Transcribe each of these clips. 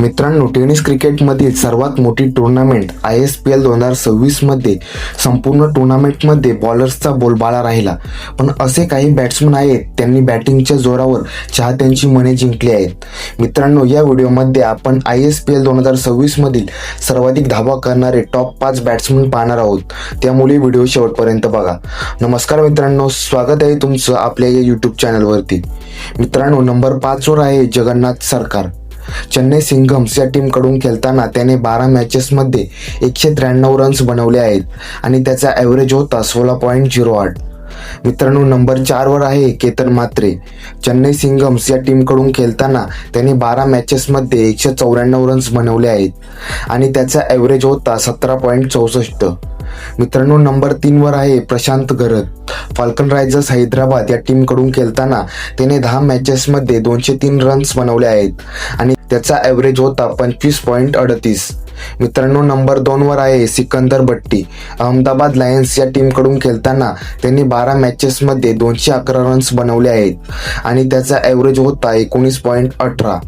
मित्रांनो, टेनिस क्रिकेटमधील सर्वात मोठी टुर्नामेंट ISPL 2026 मध्ये संपूर्ण टुर्नामेंटमध्ये बॉलर्सचा बोलबाला राहिला. पण असे काही बॅट्समन आहेत त्यांनी बॅटिंगच्या जोरावर चाहत्यांची मने जिंकली आहेत. मित्रांनो, या व्हिडिओमध्ये आपण ISPL 2026 मधील सर्वाधिक धावा करणारे टॉप 5 बॅट्समन पाहणार आहोत. त्यामुळे व्हिडिओ शेवटपर्यंत बघा. नमस्कार मित्रांनो, स्वागत आहे तुमचं आपल्या या यूट्यूब चॅनलवरती. मित्रांनो, नंबर 5 वर आहे जगन्नाथ सरकार. चेन्नई सिंघम्स या टीमकडून खेळताना त्याने 12 मॅचेसमध्ये 193 रन्स बनवले आहेत आणि त्याचा ॲव्हरेज होता 16.08. मित्रांनो, नंबर 4 वर आहे केतन म्हात्रे. चेन्नई सिंघम्स या टीमकडून खेळताना त्याने 12 मॅचेसमध्ये 194 रन्स बनवले आहेत आणि त्याचा ॲव्हरेज होता 17.64. मित्रांनो, नंबर 3 वर आहे प्रशांत गरत. फाल्कन रायझर्स हैदराबाद या टीमकडून खेळताना त्याने 10 मॅचेसमध्ये 203 रन्स बनवले आहेत आणि त्याचा ॲव्हरेज होता 25.38. मित्रांनो, नंबर 2 वर आहे सिकंदर बट्टी. अहमदाबाद लायन्स या टीमकडून खेळताना त्यांनी 12 मॅचेसमध्ये 211 रन्स बनवले आहेत आणि त्याचा ॲव्हरेज होता 19.18.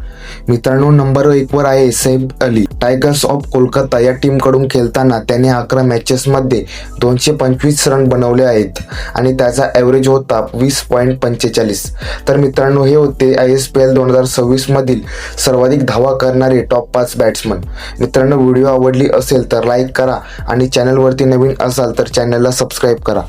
मित्रांनो, नंबर 1 वर आहे सैफ अली. टायगर्स ऑफ कोलकाता या टीमकडून खेळताना त्याने 11 मॅचेसमध्ये 225 रन बनवले आहेत आणि त्याचा ॲव्हरेज होता 20.45. तर मित्रांनो, हे होते ISPL 2026 मधील सर्वाधिक धावा करणारे टॉप 5 बॅट्समन. मित्रांनो, व्हिडिओ आवडली असेल तर लाईक करा आणि चॅनलवरती नवीन असाल तर चॅनलला सबस्क्राईब करा.